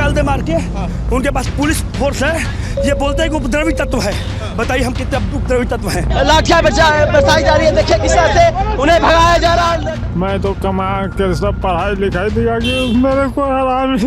निकाल दे मार के। उनके पास पुलिस फोर्स है, ये बोलते हैं कि उपद्रवी तत्व है। बताइए हम कितने उपद्रवी तत्व हैं। लाठियां बरसाई जा रही है, देखिए किस तरह से उन्हें भगाया जा रहा है। मैं तो कमा के सब पढ़ाई लिखाई दिया कि मेरे को हराम।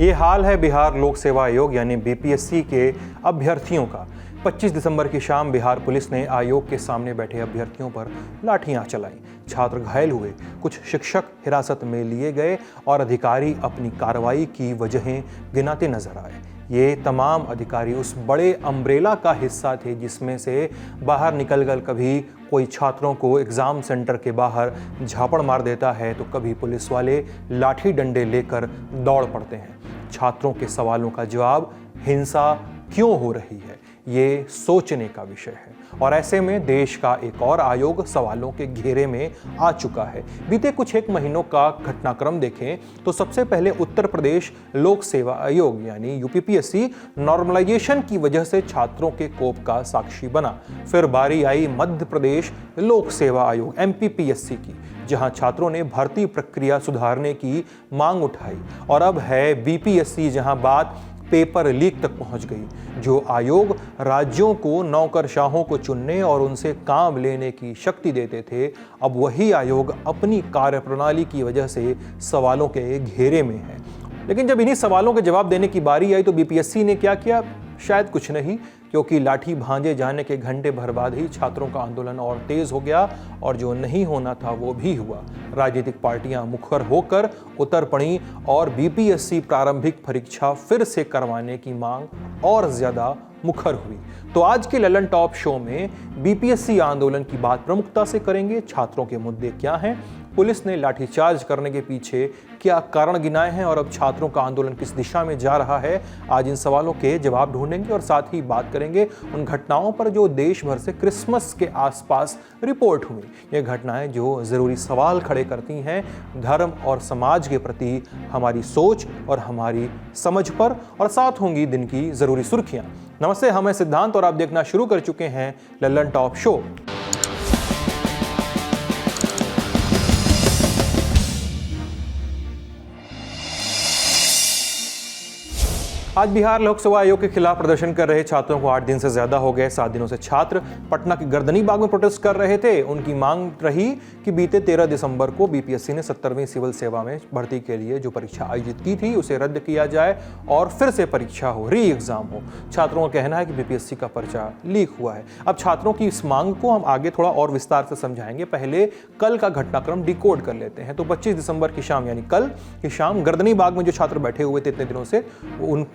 ये हाल है बिहार लोक सेवा आयोग यानी बीपीएससी के अभ्यर्थियों का। 25 दिसंबर की शाम बिहार पुलिस ने आयोग के सामने बैठे अभ्यर्थियों पर लाठियां चलाई। छात्र घायल हुए, कुछ शिक्षक हिरासत में लिए गए और अधिकारी अपनी कार्रवाई की वजहें गिनाते नजर आए। ये तमाम अधिकारी उस बड़े अम्ब्रेला का हिस्सा थे जिसमें से बाहर निकलकर कभी कोई छात्रों को एग्ज़ाम सेंटर के बाहर झापड़ मार देता है तो कभी पुलिस वाले लाठी डंडे लेकर दौड़ पड़ते हैं। छात्रों के सवालों का जवाब हिंसा क्यों हो रही है, ये सोचने का विषय है। और ऐसे में देश का एक और आयोग सवालों के घेरे में आ चुका है। बीते कुछ एक महीनों का घटनाक्रम देखें तो सबसे पहले उत्तर प्रदेश लोक सेवा आयोग यानी यूपीपीएससी नॉर्मलाइजेशन की वजह से छात्रों के कोप का साक्षी बना। फिर बारी आई मध्य प्रदेश लोक सेवा आयोग एमपीपीएससी की, जहां छात्रों ने भर्ती प्रक्रिया सुधारने की मांग उठाई। और अब है बीपीएससी, जहां बात पेपर लीक तक पहुंच गई। जो आयोग राज्यों को नौकरशाहों को चुनने और उनसे काम लेने की शक्ति देते थे, अब वही आयोग अपनी कार्यप्रणाली की वजह से सवालों के घेरे में है। लेकिन जब इन्हीं सवालों के जवाब देने की बारी आई तो बीपीएससी ने क्या किया? शायद कुछ नहीं, क्योंकि लाठी भांजे जाने के घंटे भर बाद ही छात्रों का आंदोलन और तेज हो गया और जो नहीं होना था वो भी हुआ। राजनीतिक पार्टियां मुखर होकर उतर पड़ी और बीपीएससी प्रारंभिक परीक्षा फिर से करवाने की मांग और ज्यादा मुखर हुई। तो आज के ललन टॉप शो में बीपीएससी आंदोलन की बात प्रमुखता से करेंगे। छात्रों के मुद्दे क्या हैं, पुलिस ने लाठीचार्ज करने के पीछे क्या कारण गिनाए हैं और अब छात्रों का आंदोलन किस दिशा में जा रहा है, आज इन सवालों के जवाब ढूंढेंगे। और साथ ही बात करेंगे उन घटनाओं पर जो देश भर से क्रिसमस के आसपास रिपोर्ट हुई। ये घटनाएं जो ज़रूरी सवाल खड़े करती हैं धर्म और समाज के प्रति हमारी सोच और हमारी समझ पर, और साथ होंगी दिन की ज़रूरी सुर्खियाँ। नमस्ते, हम हैं सिद्धांत और आप देखना शुरू कर चुके हैं ललन टॉप शो। आज बिहार लोक सेवा आयोग के खिलाफ प्रदर्शन कर रहे छात्रों को 8 दिन से ज्यादा हो गए। 7 दिनों से छात्र पटना के गर्दनी बाग में प्रोटेस्ट कर रहे थे। उनकी मांग रही कि बीते 13 दिसंबर को बीपीएससी ने 70वीं सिविल सेवा में भर्ती के लिए जो परीक्षा आयोजित की थी उसे रद्द किया जाए और फिर से परीक्षा हो, री एग्जाम हो। छात्रों का कहना है कि बीपीएससी का पर्चा लीक हुआ है। अब छात्रों की इस मांग को हम आगे थोड़ा और विस्तार से समझाएंगे। पहले कल का घटनाक्रम डिकोड कर लेते हैं। तो 25 दिसंबर की शाम यानी कल की शाम गर्दनी बाग में जो छात्र बैठे हुए थे इतने दिनों से,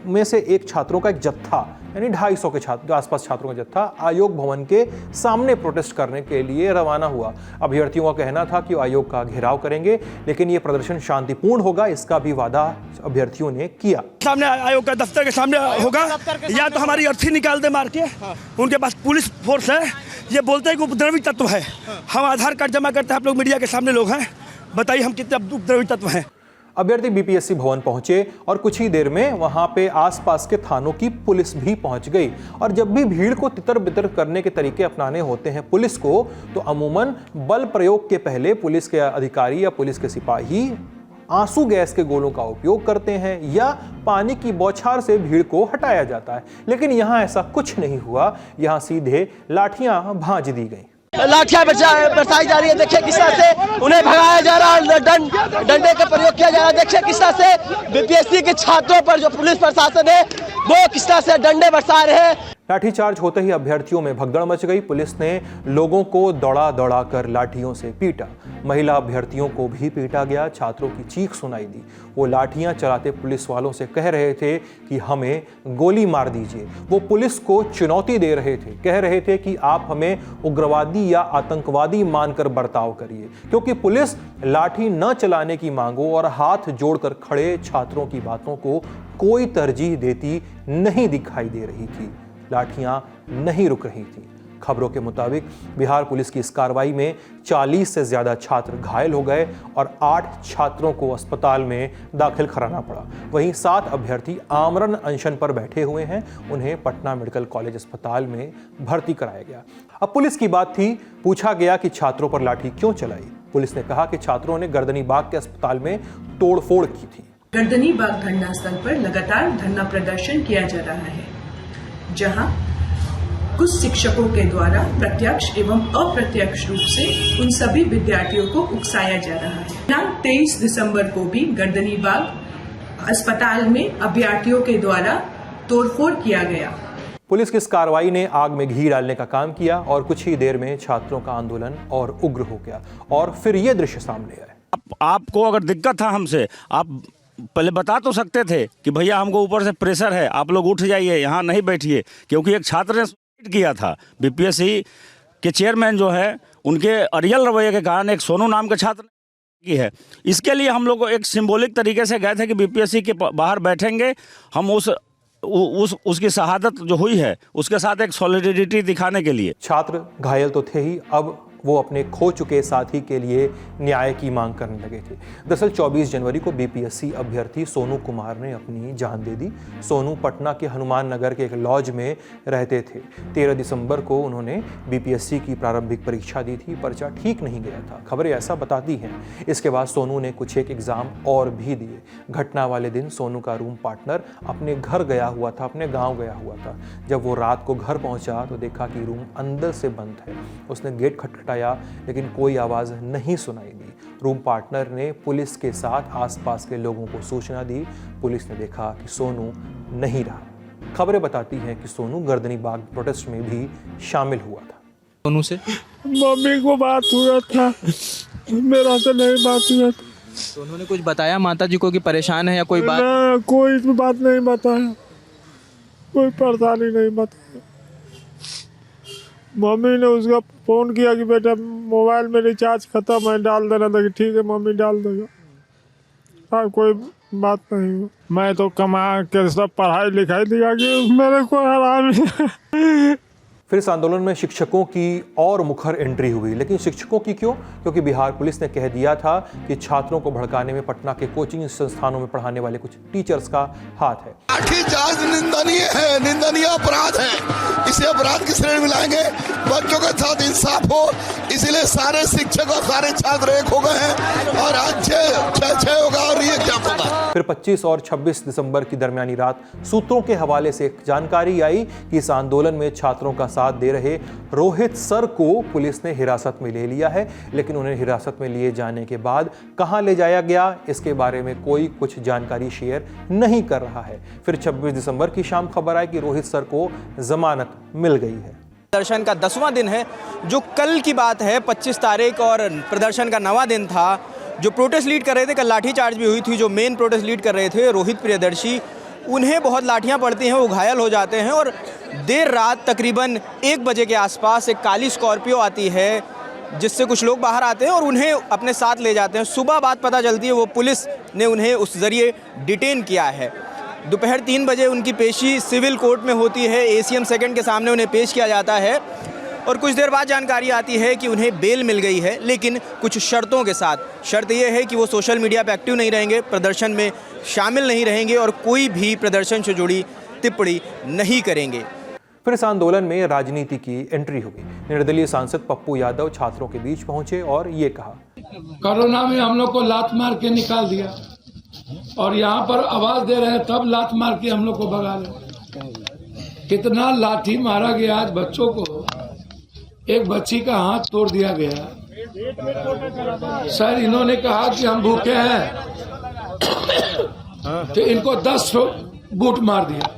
में से एक छात्रों का एक जत्था यानी 250 के छात्र आसपास छात्रों का जत्था आयोग भवन के सामने प्रोटेस्ट करने के लिए रवाना हुआ। अभ्यर्थियों का कहना था कि आयोग का घेराव करेंगे, लेकिन यह प्रदर्शन शांतिपूर्ण होगा, इसका भी वादा अभ्यर्थियों ने किया। सामने आयोग का दफ्तर के सामने होगा, या तो हमारी अर्थी निकाल दे मार के। उनके पास पुलिस फोर्स है, ये बोलते हैं कि उपद्रवी तत्व है। हम आधार कार्ड जमा करते हैं, आप लोग मीडिया के सामने लोग हैं। बताइए हम कितने उपद्रवी तत्व हैं। अभ्यर्थी बीपीएससी भवन पहुंचे और कुछ ही देर में वहां पे आसपास के थानों की पुलिस भी पहुंच गई। और जब भी भीड़ को तितर बितर करने के तरीके अपनाने होते हैं पुलिस को, तो अमूमन बल प्रयोग के पहले पुलिस के अधिकारी या पुलिस के सिपाही आंसू गैस के गोलों का उपयोग करते हैं या पानी की बौछार से भीड़ को हटाया जाता है। लेकिन यहां ऐसा कुछ नहीं हुआ, यहां सीधे लाठियां भांज दी गई। लाठियां बरसाई जा रही है, देखिए किस तरह से उन्हें भगाया जा रहा है, डंडे का प्रयोग किया जा रहा है। देखिए किस तरह से बीपीएससी के छात्रों पर जो पुलिस प्रशासन है वो किस तरह से डंडे बरसा रहे हैं। लाठीचार्ज होते ही अभ्यर्थियों में भगदड़ मच गई। पुलिस ने लोगों को दौड़ा दौड़ा कर लाठियों से पीटा। महिला अभ्यर्थियों को भी पीटा गया। छात्रों की चीख सुनाई दी। वो लाठियां चलाते पुलिस वालों से कह रहे थे कि हमें गोली मार दीजिए। वो पुलिस को चुनौती दे रहे थे, कह रहे थे कि आप हमें उग्रवादी या आतंकवादी मानकर बर्ताव करिए। क्योंकि पुलिस लाठी न चलाने की मांगों और हाथ जोड़कर खड़े छात्रों की बातों को कोई तरजीह देती नहीं दिखाई दे रही थी। लाठियां नहीं रुक रही थी। खबरों के मुताबिक बिहार पुलिस की इस कार्रवाई में 40 से ज्यादा छात्र घायल हो गए और 8 छात्रों को अस्पताल में दाखिल कराना पड़ा। वहीं 7 अभ्यर्थी आमरण अनशन पर बैठे हुए हैं। उन्हें पटना मेडिकल कॉलेज अस्पताल में भर्ती कराया गया। अब पुलिस की बात थी, पूछा गया कि छात्रों पर लाठी क्यों चलाई। पुलिस ने कहा कि छात्रों ने गर्दनी बाग के अस्पताल में तोड़फोड़ की थी। गर्दनी बाग धरना स्थल पर लगातार धरना प्रदर्शन किया जा रहा है, जहां कुछ शिक्षकों के द्वारा प्रत्यक्ष एवं अप्रत्यक्ष रूप से उन सभी विद्यार्थियों को उकसाया जा रहा है। दिनांक 23 दिसंबर को भी गर्दनी बाग अस्पताल में अभ्यर्थियों के द्वारा तोड़फोड़ किया गया। पुलिस की इस कार्रवाई ने आग में घी डालने का काम किया और कुछ ही देर में छात्रों का आंदोलन और उग्र हो गया और फिर ये दृश्य सामने आए। आपको अगर दिक्कत था हमसे, आप पहले बता तो सकते थे कि भैया हमको ऊपर से प्रेशर है, आप लोग उठ जाइए, यहाँ नहीं बैठिए। क्योंकि एक छात्र ने सुसाइड किया था, बीपीएससी के चेयरमैन जो है उनके अड़ियल रवैये के कारण एक सोनू नाम के छात्र की है। इसके लिए हम लोग एक सिंबॉलिक तरीके से गए थे कि बीपीएससी के बाहर बैठेंगे, हम उसकी शहादत जो हुई है उसके साथ एक सॉलिडेरिटी दिखाने के लिए। छात्र घायल तो थे ही, अब वो अपने खो चुके साथी के लिए न्याय की मांग करने लगे थे। दरअसल 24 जनवरी को बीपीएससी अभ्यर्थी सोनू कुमार ने अपनी जान दे दी। सोनू पटना के हनुमान नगर के एक लॉज में रहते थे। 13 दिसंबर को उन्होंने बीपीएससी की प्रारंभिक परीक्षा दी थी, पर्चा ठीक नहीं गया था, खबरें ऐसा बताती हैं। इसके बाद सोनू ने कुछ एक एग्जाम और भी दिए। घटना वाले दिन सोनू का रूम पार्टनर अपने घर गया हुआ था, अपने गाँव गया हुआ था। जब वो रात को घर पहुंचा तो देखा कि रूम अंदर से बंद है। उसने गेट खटखटाया लेकिन कोई आवाज नहीं सुनाई दी। रूम पार्टनर ने पुलिस के साथ आसपास के लोगों को सूचना दी। पुलिस ने देखा कि सोनू नहीं रहा। खबरें बताती हैं कि सोनू गर्दनी बाग प्रोटेस्ट में भी शामिल हुआ था। सोनू से मम्मी को बात हुआ था, मेरा से नहीं बात हुआ था। तो उन्होंने कुछ बताया माता जी को कि परेशान है या कोई बात? ना, कोई बात नहीं बताया, कोई परेशानी नहीं बताया। मम्मी ने उसका फ़ोन किया कि बेटा मोबाइल में रिचार्ज खत्म है, डाल देना था। कि ठीक है मम्मी डाल देगा। हाँ, कोई बात नहीं हुई। मैं तो कमा के सब पढ़ाई लिखाई दिया कि मेरे को आराम ही। फिर इस आंदोलन में शिक्षकों की और मुखर एंट्री हुई, लेकिन शिक्षकों की क्यों? क्योंकि बिहार पुलिस ने कह दिया था कि छात्रों को भड़काने में पटना के कोचिंग संस्थानों में पढ़ाने वाले कुछ टीचर्स का हाथ है। लाठीचार्ज निंदनीय है, निंदनीय अपराध है। इसे अपराध की श्रेणी में लाएंगे। बच्चों के साथ इंसाफ हो, इसलिए सारे शिक्षक और सारे छात्र एक हो गए हैं और आज 6 होगा और ये क्या होगा। फिर 25 और 26 दिसंबर की दरमियानी रात सूत्रों के हवाले से एक जानकारी आई कि इस आंदोलन में छात्रों का साथ दे रहे रोहित सर को पुलिस ने हिरासत में ले लिया है। लेकिन उन्हें हिरासत में लिए जाने के बाद कहां ले जाया गया, इसके बारे में कोई कुछ जानकारी शेयर नहीं कर रहा है। फिर 26 दिसंबर की शाम खबर आई कि रोहित सर को जमानत मिल गई है। प्रदर्शन का 10वां दिन है, जो कल की बात है 25 तारीख, और प्रदर्शन का 9वां दिन था। जो प्रोटेस्ट लीड कर रहे थे, कल लाठीचार्ज भी हुई थी। जो मेन प्रोटेस्ट लीड कर रहे थे रोहित प्रियदर्शी, उन्हें बहुत लाठियां पड़ती हैं, वो घायल हो जाते हैं। और देर रात तकरीबन 1 बजे के आसपास एक काली स्कॉर्पियो आती है, जिससे कुछ लोग बाहर आते हैं और उन्हें अपने साथ ले जाते हैं। सुबह बात पता चलती है, वो पुलिस ने उन्हें उस जरिए डिटेन किया है। दोपहर 3 बजे उनकी पेशी सिविल कोर्ट में होती है। ACM सेकंड के सामने उन्हें पेश किया जाता है और कुछ देर बाद जानकारी आती है कि उन्हें बेल मिल गई है, लेकिन कुछ शर्तों के साथ। शर्त यह है कि वो सोशल मीडिया पे एक्टिव नहीं रहेंगे, प्रदर्शन में शामिल नहीं रहेंगे और कोई भी प्रदर्शन से जुड़ी टिप्पणी नहीं करेंगे। फिर इस आंदोलन में राजनीति की एंट्री हुई। निर्दलीय सांसद पप्पू यादव छात्रों के बीच पहुंचे और ये कहा, कोरोना में हम लोग को लात मार के निकाल दिया और यहाँ पर आवाज दे रहे हैं, तब लात मार के हम लोग को भगा रहे। कितना लाठी मारा गया आज बच्चों को। एक बच्ची का हाथ तोड़ दिया गया। सर, इन्होंने कहा कि हम भूखे हैं तो इनको 10 बूट मार दिया।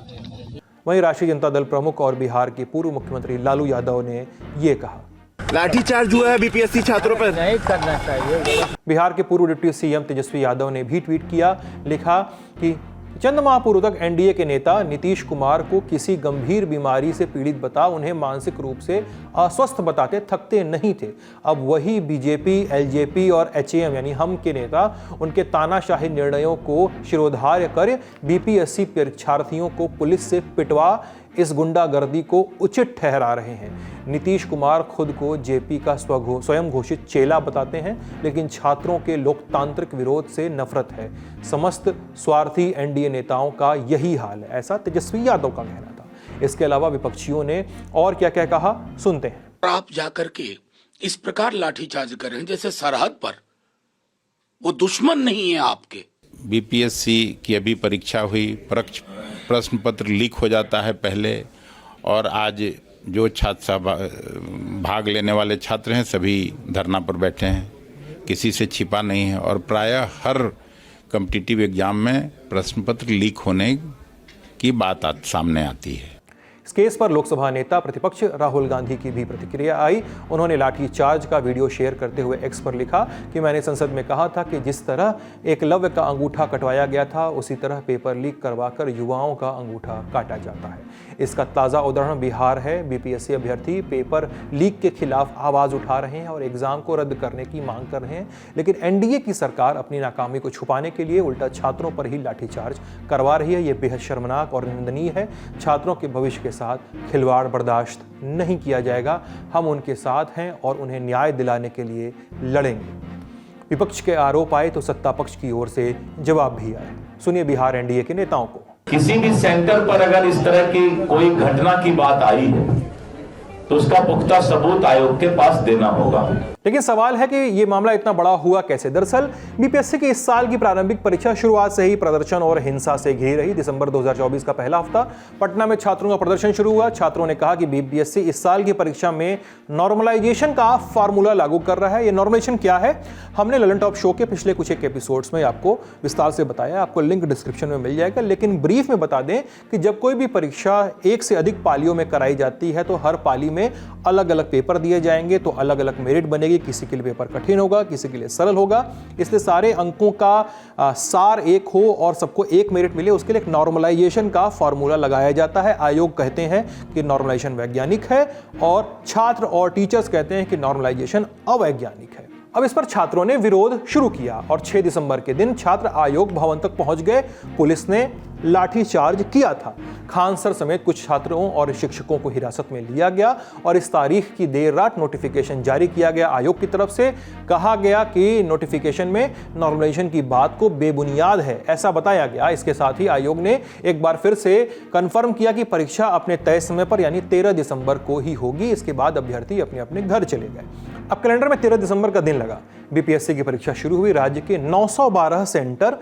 वहीं राष्ट्रीय जनता दल प्रमुख और बिहार के पूर्व मुख्यमंत्री लालू यादव ने ये कहा, लाठीचार्ज हुआ है बीपीएससी छात्रों पर, नहीं करना चाहिए। बिहार के पूर्व डिप्टी सीएम तेजस्वी यादव ने भी ट्वीट किया, लिखा कि चंद माह पूर्व तक एनडीए के नेता नीतीश कुमार को किसी गंभीर बीमारी से पीड़ित बता उन्हें मानसिक रूप से अस्वस्थ बताते थकते नहीं थे। अब वही बीजेपी, एलजेपी और एचएएम यानी हम के नेता उनके तानाशाही निर्णयों को शिरोधार्य कर बीपीएससी परीक्षार्थियों को पुलिस से पिटवा इस गुंडागर्दी को उचित ठहरा रहे हैं। नीतीश कुमार खुद को जेपी का स्वयं घोषित चेला बताते हैं, लेकिन छात्रों के लोकतांत्रिक विरोध से नफरत है। समस्त स्वार्थी एनडीए नेताओं का यही हाल है, ऐसा तेजस्वी यादव का कहना था। इसके अलावा विपक्षियों ने और क्या क्या कहा, सुनते हैं। आप जाकर के इस प्रकार लाठीचार्ज करें जैसे सरहद पर वो दुश्मन नहीं है आपके। बीपीएससी की अभी परीक्षा हुई, प्रश्न पत्र लीक हो जाता है पहले, और आज जो छात्र भाग लेने वाले छात्र हैं सभी धरना पर बैठे हैं, किसी से छिपा नहीं है। और प्रायः हर कॉम्पिटिटिव एग्जाम में प्रश्न पत्र लीक होने की बात सामने आती है। इस केस पर लोकसभा नेता प्रतिपक्ष राहुल गांधी की भी प्रतिक्रिया आई। उन्होंने लाठीचार्ज का वीडियो शेयर करते हुए एक्स पर लिखा कि मैंने संसद में कहा था कि जिस तरह एकलव्य का अंगूठा कटवाया गया था उसी तरह पेपर लीक करवाकर युवाओं का अंगूठा काटा जाता है। इसका ताज़ा उदाहरण बिहार है। बीपीएससी अभ्यर्थी पेपर लीक के खिलाफ आवाज़ उठा रहे हैं और एग्जाम को रद्द करने की मांग कर रहे हैं, लेकिन एनडीए की सरकार अपनी नाकामी को छुपाने के लिए उल्टा छात्रों पर ही लाठीचार्ज करवा रही है। ये बेहद शर्मनाक और निंदनीय है। छात्रों के भविष्य के साथ खिलवाड़ बर्दाश्त नहीं किया जाएगा। हम उनके साथ हैं और उन्हें न्याय दिलाने के लिए लड़ेंगे। विपक्ष के आरोप आए तो सत्ता पक्ष की ओर से जवाब भी आए। सुनिए बिहार एनडीए के नेताओं को। किसी भी सेंटर पर अगर इस तरह की कोई घटना की बात आई है तो उसका पुख्ता सबूत आयोग के पास देना होगा। लेकिन सवाल है कि ये मामला इतना बड़ा हुआ कैसे। दरअसल बीपीएससी की इस साल की प्रारंभिक परीक्षा शुरुआत से ही प्रदर्शन और हिंसा से घिरी रही। दिसंबर 2024 का पहला हफ्ता पटना में छात्रों का प्रदर्शन शुरू हुआ। छात्रों ने कहा कि बीपीएससी इस साल की परीक्षा में नॉर्मलाइजेशन का फार्मूला लागू कर रहा है। ये नॉर्मलाइजेशन क्या है, हमने ललन टॉप शो के पिछले कुछ एक एपिसोड्स में आपको विस्तार से बताया। आपको लिंक डिस्क्रिप्शन में मिल जाएगा। लेकिन ब्रीफ में बता दें कि जब कोई भी परीक्षा एक से अधिक पालियों में कराई जाती है तो हर पाली में अलग अलग पेपर दिए जाएंगे, तो अलग अलग मेरिट बनेगी। किसी के लिए पेपर कठिन होगा, किसी के लिए सरल होगा। इसलिए सारे अंकों का सार एक हो और सबको एक मेरिट मिले, उसके लिए एक नॉर्मलाइजेशन का फॉर्मूला लगाया जाता है। आयोग कहते हैं कि नॉर्मलाइजेशन वैज्ञानिक है और छात्र और टीचर्स कहते हैं कि नॉर्मलाइजेशन अवैज्ञानिक है। अब इस पर छात्रों ने विरोध शुरू किया और 6 दिसंबर के दिन छात्र आयोग भवन तक पहुंच गए। पुलिस ने लाठीचार्ज किया था। खान सर समेत कुछ छात्रों और शिक्षकों को हिरासत में लिया गया और इस तारीख की देर रात नोटिफिकेशन जारी किया गया। आयोग की तरफ से कहा गया कि नोटिफिकेशन में नॉर्मलाइजेशन की बात को बेबुनियाद है, ऐसा बताया गया। इसके साथ ही आयोग ने एक बार फिर से कंफर्म किया कि परीक्षा अपने तय समय पर यानी 13 दिसंबर को ही होगी। इसके बाद अभ्यर्थी अपने अपने घर चले गए। अब कैलेंडर में 13 दिसंबर का दिन लगा। बीपीएससी की परीक्षा शुरू हुई। राज्य के 912 सेंटर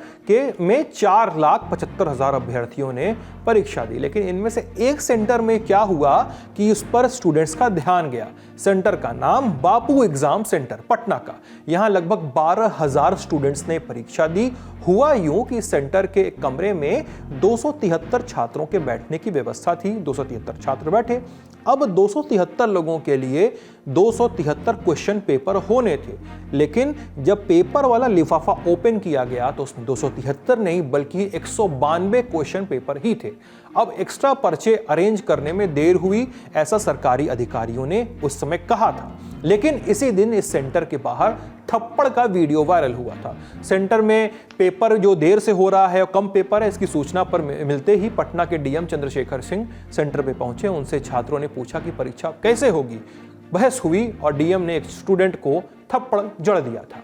में 4,75,000 अभ्यर्थियों ने परीक्षा दी। लेकिन इनमें से एक सेंटर में क्या हुआ कि उस पर स्टूडेंट्स का ध्यान गया। सेंटर का नाम बापू एग्जाम सेंटर पटना का। यहां लगभग 12,000 स्टूडेंट्स ने परीक्षा दी। हुआ यूं कि सेंटर के कमरे में 273 छात्रों के बैठने की व्यवस्था थी। 273 छात्र बैठे। अब 273 लोगों के लिए 273 क्वेश्चन पेपर होने थे, लेकिन जब पेपर वाला लिफाफा ओपन किया गया तो उसमें 273 नहीं बल्कि 192 क्वेश्चन पेपर ही थे। अब एक्स्ट्रा पर्चे अरेंज करने में देर हुई, ऐसा सरकारी अधिकारियों ने उस समय कहा था। लेकिन इसी दिन इस सेंटर के बाहर थप्पड़ का वीडियो वायरल हुआ था। सेंटर में पेपर जो देर से हो रहा है और कम पेपर है, इसकी सूचना पर मिलते ही पटना के डीएम चंद्रशेखर सिंह सेंटर पे पहुंचे। उनसे छात्रों ने पूछा कि परीक्षा कैसे होगी। बहस हुई और डीएम ने एक स्टूडेंट को थप्पड़ जड़ दिया था।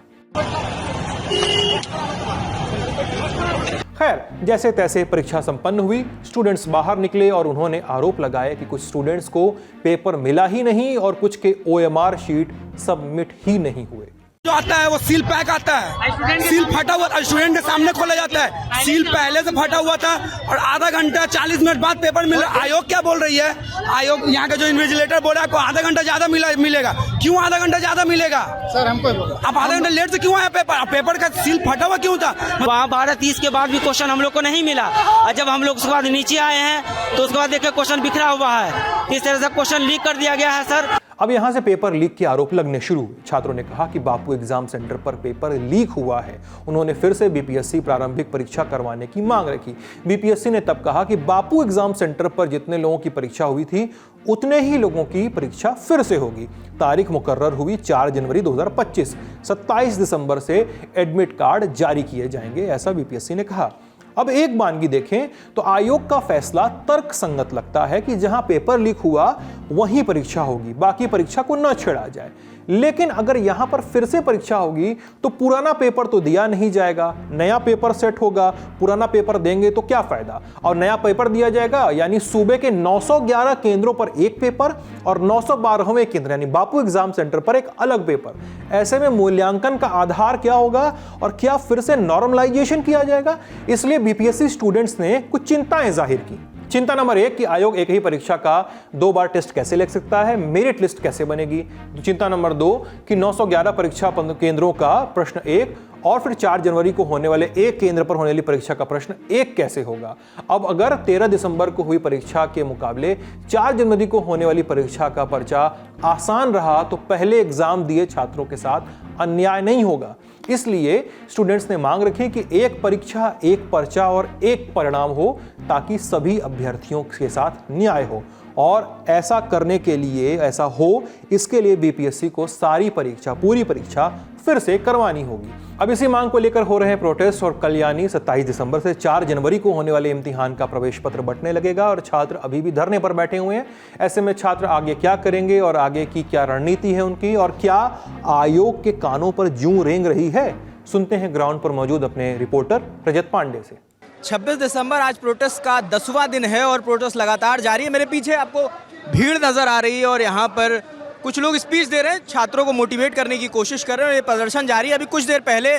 खैर, जैसे तैसे परीक्षा संपन्न हुई। स्टूडेंट्स बाहर निकले और उन्होंने आरोप लगाया कि कुछ स्टूडेंट्स को पेपर मिला ही नहीं और कुछ के ओएमआर शीट सबमिट ही नहीं हुए। जो आता है वो सील पैक आता है, सील फटा हुआ स्टूडेंट के सामने खोला जाता है। सील पहले से फटा हुआ था और आधा घंटा 40 मिनट बाद पेपर मिला। आयोग क्या बोल रही है? आयोग यहाँ का जो इन्विजिलेटर बोल रहा है आपको आधा घंटा ज्यादा मिलेगा। क्यों आधा घंटा ज्यादा मिलेगा? सर हमको आप आधा घंटा लेट से क्यों आया? पेपर का सील फटा हुआ क्यों था? वहाँ 12:30 के बाद भी क्वेश्चन हम लोग को नहीं मिला और जब हम लोग उसके बाद नीचे आए हैं तो उसके बाद देखिए क्वेश्चन बिखरा हुआ है। इस तरह से क्वेश्चन लीक कर दिया गया है सर। अब यहां से पेपर लीक के आरोप लगने शुरू हुए। छात्रों ने कहा कि बापू एग्जाम सेंटर पर पेपर लीक हुआ है। उन्होंने फिर से बीपीएससी प्रारंभिक परीक्षा करवाने की मांग रखी। बीपीएससी ने तब कहा कि बापू एग्जाम सेंटर पर जितने लोगों की परीक्षा हुई थी उतने ही लोगों की परीक्षा फिर से होगी। तारीख मुकर्रर हुई 4 जनवरी 2025। 27 दिसंबर से एडमिट कार्ड जारी किए जाएंगे, ऐसा बीपीएससी ने कहा। अब एक बानगी देखें तो आयोग का फैसला तर्क संगत लगता है कि जहां पेपर लीक हुआ वहीं परीक्षा होगी, बाकी परीक्षा को न छेड़ा जाए। लेकिन अगर यहां पर फिर से परीक्षा होगी तो पुराना पेपर तो दिया नहीं जाएगा, नया पेपर सेट होगा। पुराना पेपर देंगे तो क्या फायदा, और नया पेपर दिया जाएगा यानी सूबे के 911 केंद्रों पर एक पेपर और 912वें केंद्र यानी बापू एग्जाम सेंटर पर एक अलग पेपर। ऐसे में मूल्यांकन का आधार क्या होगा और क्या फिर से नॉर्मलाइजेशन किया जाएगा? इसलिए बीपीएससी स्टूडेंट्स ने कुछ चिंताएं जाहिर की। चिंता नंबर 1 कि आयोग एक ही परीक्षा का 2 बार टेस्ट कैसे ले सकता है, मेरिट लिस्ट कैसे बनेगी। चिंता नंबर 2 कि 911 परीक्षा केंद्रों का प्रश्न 1 और फिर 4 जनवरी को होने वाले एक केंद्र पर होने वाली परीक्षा का प्रश्न 1 कैसे होगा। अब अगर 13 दिसंबर को हुई परीक्षा के मुकाबले 4 जनवरी को होने वाली परीक्षा का पर्चा आसान रहा तो पहले एग्जाम दिए छात्रों के साथ अन्याय नहीं होगा। इसलिए स्टूडेंट्स ने मांग रखी कि एक परीक्षा, एक पर्चा और एक परिणाम हो ताकि सभी अभ्यर्थियों के साथ न्याय हो। और ऐसा करने के लिए, ऐसा हो इसके लिए बीपीएससी को सारी परीक्षा, पूरी परीक्षा फिर से करवानी होगी। अब इसी मांग को लेकर हो रहे हैं प्रोटेस्ट और कल यानी 27 दिसंबर से 4 जनवरी को होने वाले इम्तिहान का प्रवेश पत्र बंटने लगेगा और छात्र अभी भी धरने पर बैठे हुए हैं। ऐसे में छात्र आगे क्या करेंगे और आगे की क्या रणनीति है उनकी, और क्या आयोग के कानों पर जूं रेंग रही है, सुनते हैं ग्राउंड पर मौजूद अपने रिपोर्टर रजत पांडे से। 26 दिसंबर आज प्रोटेस्ट का 10वां दिन है और प्रोटेस्ट लगातार जारी है। मेरे पीछे आपको भीड़ नजर आ रही है और यहाँ पर कुछ लोग स्पीच दे रहे हैं, छात्रों को मोटिवेट करने की कोशिश कर रहे हैं। ये प्रदर्शन जारी है। अभी कुछ देर पहले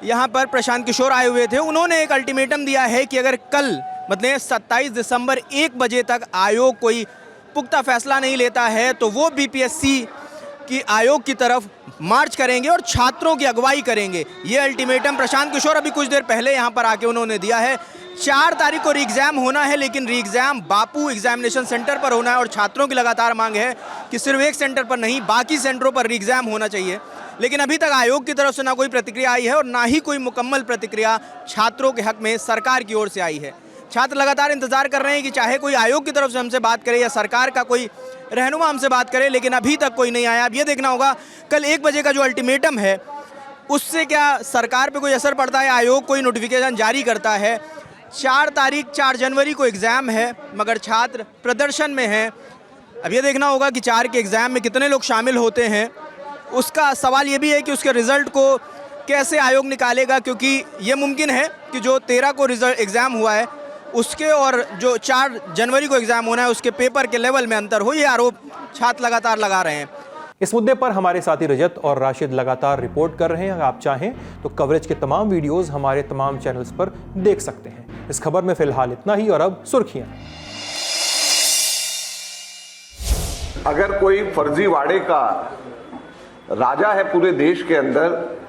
यहाँ पर प्रशांत किशोर आए हुए थे, उन्होंने एक अल्टीमेटम दिया है कि अगर कल मतलब 27 दिसंबर 1 बजे तक आयोग कोई पुख्ता फैसला नहीं लेता है तो वो बीपीएससी की आयोग की तरफ मार्च करेंगे और छात्रों की अगुवाई करेंगे। ये अल्टीमेटम प्रशांत किशोर अभी कुछ देर पहले यहाँ पर आके उन्होंने दिया है। 4 तारीख को री एग्ज़ाम होना है, लेकिन री एग्ज़ाम बापू एग्जामिनेशन सेंटर पर होना है और छात्रों की लगातार मांग है कि सिर्फ एक सेंटर पर नहीं, बाकी सेंटरों पर री एग्ज़ाम होना चाहिए। लेकिन अभी तक आयोग की तरफ से ना कोई प्रतिक्रिया आई है और ना ही कोई मुकम्मल प्रतिक्रिया छात्रों के हक में सरकार की ओर से आई है। छात्र लगातार इंतजार कर रहे हैं कि चाहे कोई आयोग की तरफ से हमसे बात करे या सरकार का कोई रहनुमा हमसे बात करे, लेकिन अभी तक कोई नहीं आया। अब ये देखना होगा कल 1 बजे का जो अल्टीमेटम है उससे क्या सरकार पे कोई असर पड़ता है, आयोग कोई नोटिफिकेशन जारी करता है। 4 जनवरी को एग्ज़ाम है मगर छात्र प्रदर्शन में हैं। अब ये देखना होगा कि 4 के एग्ज़ाम में कितने लोग शामिल होते हैं। उसका सवाल ये भी है कि उसके रिज़ल्ट को कैसे आयोग निकालेगा, क्योंकि ये मुमकिन है कि जो 13 को रिज़ल्ट एग्ज़ाम हुआ है उसके और जो 4 जनवरी को एग्ज़ाम होना है उसके पेपर के लेवल में अंतर हो। ये आरोप छात्र लगातार लगा रहे हैं। इस मुद्दे पर हमारे साथी रजत और राशिद लगातार रिपोर्ट कर रहे हैं। अगर आप चाहें तो कवरेज के तमाम वीडियोस हमारे तमाम चैनल्स पर देख सकते हैं। इस खबर में फिलहाल इतना ही और अब सुर्खियां। अगर कोई फर्जीवाड़े का राजा है पूरे देश के अंदर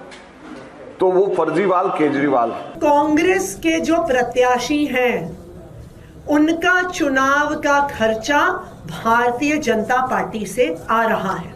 तो वो फर्जीवाल केजरीवाल। कांग्रेस के जो प्रत्याशी हैं उनका चुनाव का खर्चा भारतीय जनता पार्टी से आ रहा है।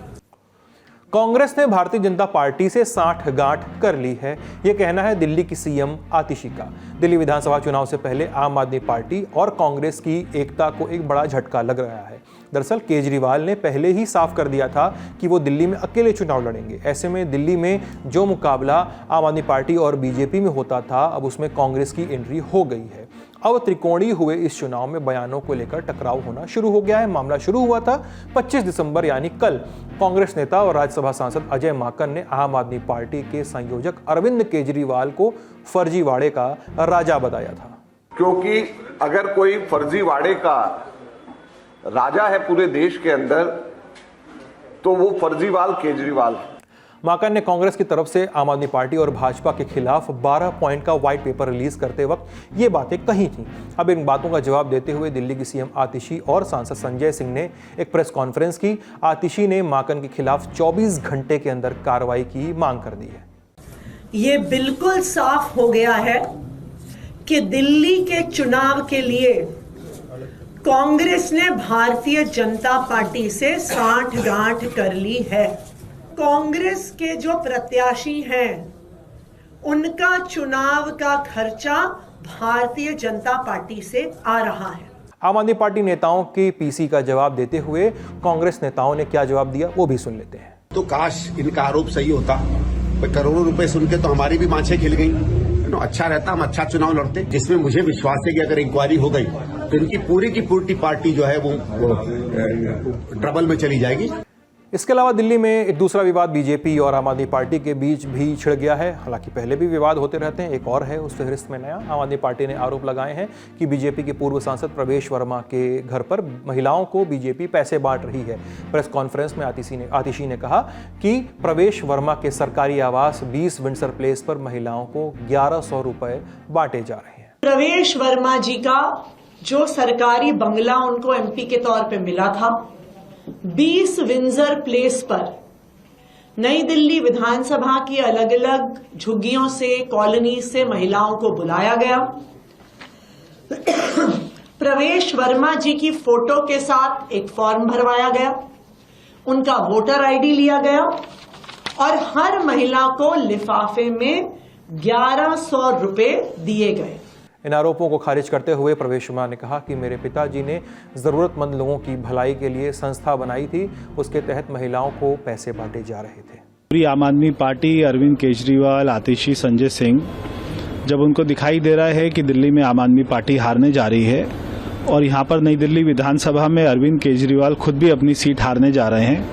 कांग्रेस ने भारतीय जनता पार्टी से साठगांठ कर ली है, यह कहना है दिल्ली की सीएम आतिशी का। दिल्ली विधानसभा चुनाव से पहले आम आदमी पार्टी और कांग्रेस की एकता को एक बड़ा झटका लग रहा है। दरअसल केजरीवाल ने पहले ही साफ कर दिया था कि वो दिल्ली में अकेले चुनाव लड़ेंगे। ऐसे में दिल्ली में जो मुकाबला आम आदमी पार्टी और बीजेपी में होता था अब उसमें कांग्रेस की एंट्री हो गई है। अब त्रिकोणीय हुए इस चुनाव में बयानों को लेकर टकराव होना शुरू हो गया है। मामला शुरू हुआ था 25 दिसंबर यानी कल। कांग्रेस नेता और राज्यसभा सांसद अजय माकन ने आम आदमी पार्टी के संयोजक अरविंद केजरीवाल को फर्जीवाड़े का राजा बताया था। क्योंकि अगर कोई फर्जीवाड़े का राजा है पूरे देश के अंदर तो वो फर्जीवाल केजरीवाल। माकन ने कांग्रेस की तरफ से आम आदमी पार्टी और भाजपा के खिलाफ 12 पॉइंट का व्हाइट पेपर रिलीज करते वक्त ये बातें कही थी। अब इन बातों का जवाब देते हुए दिल्ली की सीएम आतिशी और सांसद संजय सिंह ने एक प्रेस कॉन्फ्रेंस की। आतिशी ने माकन के खिलाफ 24 घंटे के अंदर कार्रवाई की मांग कर दी है। ये बिल्कुल साफ हो गया है कि दिल्ली के चुनाव के लिए कांग्रेस ने भारतीय जनता पार्टी से साठगांठ कर ली है। कांग्रेस के जो प्रत्याशी हैं उनका चुनाव का खर्चा भारतीय जनता पार्टी से आ रहा है। आम आदमी पार्टी नेताओं की पीसी का जवाब देते हुए कांग्रेस नेताओं ने क्या जवाब दिया वो भी सुन लेते हैं। तो काश इनका आरोप सही होता, करोड़ों रुपए सुन के तो हमारी भी मांछें खिल गई। अच्छा रहता हम अच्छा चुनाव लड़ते, जिसमें मुझे विश्वास है कि अगर इंक्वायरी हो गई तो इनकी पूरी की पूरी पार्टी जो है वो ट्रबल में चली जाएगी। इसके अलावा दिल्ली में एक दूसरा विवाद बीजेपी और आम आदमी पार्टी के बीच भी छिड़ गया है। हालांकि पहले भी विवाद होते रहते हैं, एक और है उस फहरिस्त में नया। आम आदमी पार्टी ने आरोप लगाए हैं कि बीजेपी के पूर्व सांसद प्रवेश वर्मा के घर पर महिलाओं को बीजेपी पैसे बांट रही है। प्रेस कॉन्फ्रेंस में आतिशी ने कहा कि प्रवेश वर्मा के सरकारी आवास 20 विंडसर प्लेस पर महिलाओं को 1100 रुपए बांटे जा रहे हैं। प्रवेश वर्मा जी का जो सरकारी बंगला उनको एमपी के तौर पे मिला था, 20 विंडसर प्लेस पर नई दिल्ली विधानसभा की अलग अलग झुग्गियों से, कॉलोनी से महिलाओं को बुलाया गया। प्रवेश वर्मा जी की फोटो के साथ एक फॉर्म भरवाया गया, उनका वोटर आईडी लिया गया और हर महिला को लिफाफे में 1100 रुपए दिए गए। इन आरोपों को खारिज करते हुए प्रवेश वर्मा ने कहा कि मेरे पिताजी ने ज़रूरतमंद लोगों की भलाई के लिए संस्था बनाई थी, उसके तहत महिलाओं को पैसे बांटे जा रहे थे। पूरी आम आदमी पार्टी, अरविंद केजरीवाल, आतिशी, संजय सिंह, जब उनको दिखाई दे रहा है कि दिल्ली में आम आदमी पार्टी हारने जा रही है और यहाँ पर नई दिल्ली विधानसभा में अरविंद केजरीवाल खुद भी अपनी सीट हारने जा रहे हैं,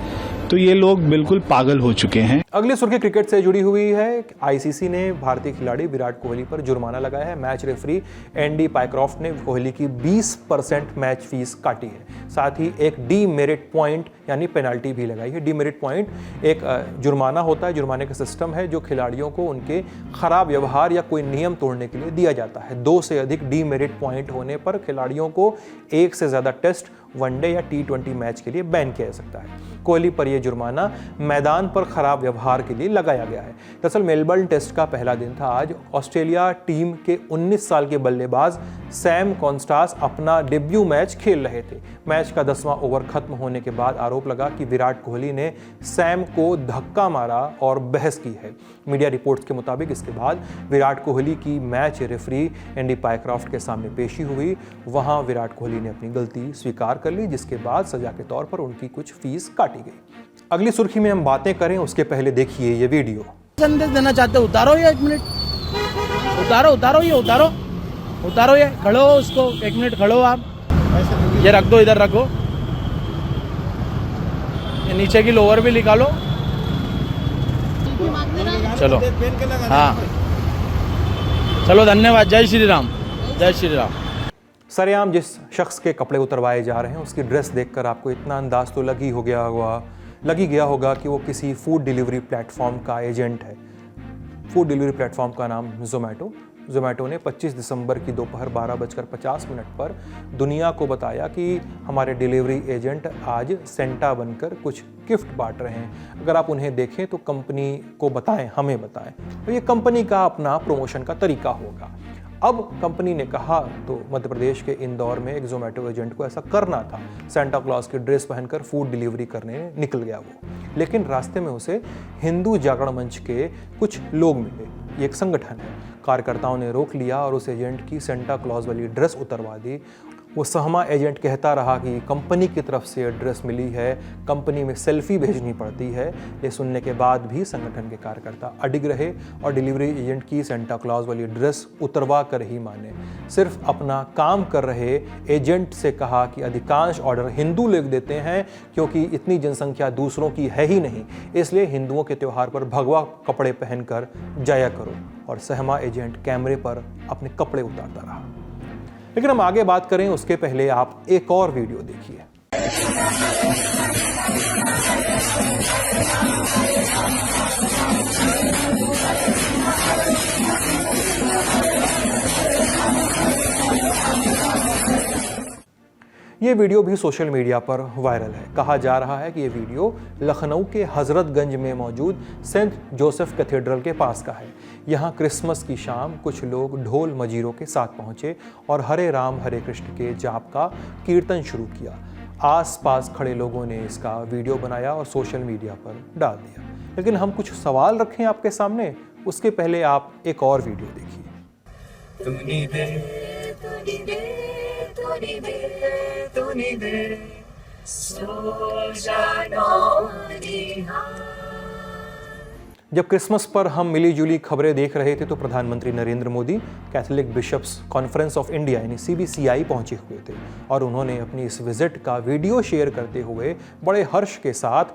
तो ये लोग बिल्कुल पागल हो चुके हैं। अगली सुर्खी क्रिकेट से जुड़ी हुई है। आईसीसी ने भारतीय खिलाड़ी विराट कोहली पर जुर्माना लगाया है। मैच रेफरी एंडी पायक्रॉफ्ट ने कोहली की 20% मैच फीस काटी है। साथ ही एक डीमेरिट पॉइंट यानी पेनल्टी भी लगाई है। डीमेरिट पॉइंट एक जुर्माना होता है, जुर्माने का सिस्टम है जो खिलाड़ियों को उनके खराब व्यवहार या कोई नियम तोड़ने के लिए दिया जाता है। 2 से अधिक डीमेरिट पॉइंट होने पर खिलाड़ियों को 1 से ज़्यादा टेस्ट, वनडे या T20 मैच के लिए बैन किया जा सकता है। कोहली पर यह जुर्माना मैदान पर खराब व्यवहार के लिए लगाया गया है। दरअसल मेलबर्न टेस्ट का पहला दिन था आज। ऑस्ट्रेलिया टीम के 19 साल के बल्लेबाज सैम कॉन्स्टास अपना डेब्यू मैच खेल रहे थे। मैच का 10वां ओवर खत्म होने के बाद आरोप लगा कि विराट कोहली ने सैम को धक्का मारा और बहस की है। मीडिया रिपोर्ट्स के मुताबिक इसके बाद विराट कोहली की मैच रेफरी एंडी पायक्रॉफ्ट के सामने पेशी हुई। वहां विराट कोहली ने अपनी गलती स्वीकार कर ली, जिसके बाद सजा के तौर पर उनकी कुछ फीस काटी गई। अगली सुर्खी में हम बातें करें उसके पहले देखिए ये वीडियो। संदेश देना चाहते हो, उतारो ये 1 मिनट, उतारो ये, खड़ो हो उसको 1 मिनट खड़ो आप, ये रख दो, इधर रखो, ये नीचे की लोअर भी निकालो, चलो हाँ चलो, धन्यवाद, जय श्री राम, जय श्री राम। सरेआम जिस शख्स के कपड़े उतरवाए जा रहे हैं उसकी ड्रेस देखकर आपको इतना अंदाज तो लग ही गया होगा कि वो किसी फूड डिलीवरी प्लेटफॉर्म का एजेंट है। फूड डिलीवरी प्लेटफॉर्म का नाम जोमेटो ने 25 दिसंबर की दोपहर 12:50 पर दुनिया को बताया कि हमारे डिलीवरी एजेंट आज सेंटा बनकर कुछ गिफ्ट बांट रहे हैं। अगर आप उन्हें देखें तो कंपनी को बताएं, हमें बताएं। तो ये कंपनी का अपना प्रमोशन का तरीका होगा। अब कंपनी ने कहा तो मध्य प्रदेश के इंदौर में एक जोमेटो एजेंट को ऐसा करना था। सेंटा क्लॉज की ड्रेस पहनकर फूड डिलीवरी करने निकल गया वो, लेकिन रास्ते में उसे हिंदू जागरण मंच के कुछ लोग मिले। ये एक संगठन है। कार्यकर्ताओं ने रोक लिया और उस एजेंट की सेंटा क्लॉज वाली ड्रेस उतरवा दी। वो सहमा एजेंट कहता रहा कि कंपनी की तरफ से ड्रेस मिली है, कंपनी में सेल्फी भेजनी पड़ती है। ये सुनने के बाद भी संगठन के कार्यकर्ता अडिग रहे और डिलीवरी एजेंट की सेंटा क्लॉज वाली ड्रेस उतरवा कर ही माने। सिर्फ अपना काम कर रहे एजेंट से कहा कि अधिकांश ऑर्डर हिंदू लोग देते हैं क्योंकि इतनी जनसंख्या दूसरों की है ही नहीं, इसलिए हिंदुओं के त्यौहार पर भगवा कपड़े पहनकर जाया करो। और सहमा एजेंट कैमरे पर अपने कपड़े उतारता रहा। लेकिन हम आगे बात करें उसके पहले आप एक और वीडियो देखिए। ये वीडियो भी सोशल मीडिया पर वायरल है। कहा जा रहा है कि ये वीडियो लखनऊ के हजरतगंज में मौजूद सेंट जोसेफ कैथेड्रल के पास का है। यहाँ क्रिसमस की शाम कुछ लोग ढोल मजीरों के साथ पहुँचे और हरे राम हरे कृष्ण के जाप का कीर्तन शुरू किया। आसपास खड़े लोगों ने इसका वीडियो बनाया और सोशल मीडिया पर डाल दिया। लेकिन हम कुछ सवाल रखें आपके सामने, उसके पहले आप एक और वीडियो देखिए। जब क्रिसमस पर हम मिलीजुली खबरें देख रहे थे तो प्रधानमंत्री Narendra Modi Catholic bishops conference of India यानी CBCI पहुंचे हुए थे और उन्होंने अपनी इस विजिट का वीडियो शेयर करते हुए बड़े हर्ष के साथ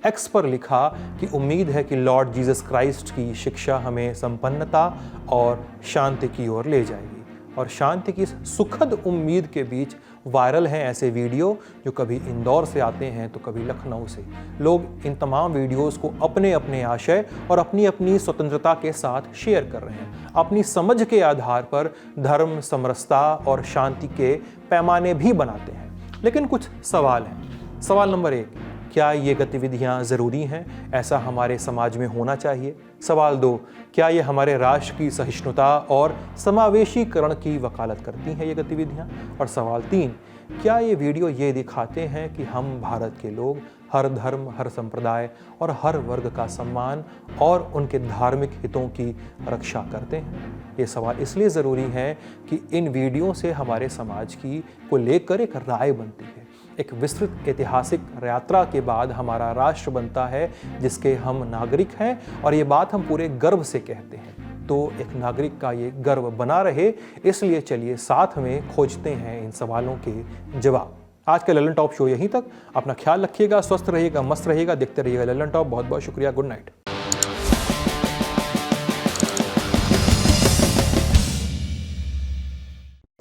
एक्स पर लिखा कि उम्मीद है कि लॉर्ड जीसस क्राइस्ट की शिक्षा हमें संपन्नता और शांति की ओर ले जाएगी। और शांति की इस सुखद उम्मीद के बीच वायरल हैं ऐसे वीडियो जो कभी इंदौर से आते हैं तो कभी लखनऊ से। लोग इन तमाम वीडियोस को अपने अपने आशय और अपनी अपनी स्वतंत्रता के साथ शेयर कर रहे हैं। अपनी समझ के आधार पर धर्म, समरसता और शांति के पैमाने भी बनाते हैं। लेकिन कुछ सवाल हैं। सवाल नंबर 1, क्या ये गतिविधियां ज़रूरी हैं? ऐसा हमारे समाज में होना चाहिए। सवाल 2, क्या ये हमारे राष्ट्र की सहिष्णुता और समावेशीकरण की वकालत करती हैं ये गतिविधियां? और सवाल 3, क्या ये वीडियो ये दिखाते हैं कि हम भारत के लोग हर धर्म, हर संप्रदाय और हर वर्ग का सम्मान और उनके धार्मिक हितों की रक्षा करते हैं? ये सवाल इसलिए ज़रूरी हैं कि इन वीडियो से हमारे समाज की को लेकर एक राय बनती है। एक विस्तृत ऐतिहासिक यात्रा के बाद हमारा राष्ट्र बनता है जिसके हम नागरिक हैं, और ये बात हम पूरे गर्व से कहते हैं। तो एक नागरिक का ये गर्व बना रहे, इसलिए चलिए साथ में खोजते हैं इन सवालों के जवाब। आज का ललन टॉप शो यहीं तक। अपना ख्याल रखिएगा, स्वस्थ रहिएगा, मस्त रहिएगा, देखते रहिएगा ललन टॉप। बहुत बहुत शुक्रिया, गुड नाइट।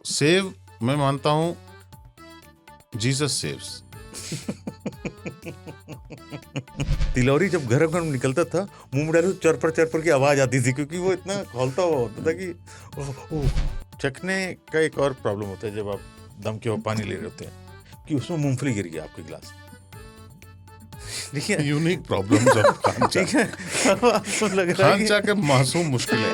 सेव मैं मानता हूँ जीसस सेव्स। तिलौरी जब घर निकलता था, मुंह में डालो चरपर की आवाज आती थी, क्योंकि वो इतना खौलता हुआ होता था कि चखने का एक और प्रॉब्लम होता है जब आप दम के पानी ले रहे होते हैं कि उसमें मूंगफली गिर गया आपके गिलास। ठीक है, यूनिक प्रॉब्लम्स ऑफ ठीक है, आपको लग रहा है खांचा के मासूम मुश्किल है।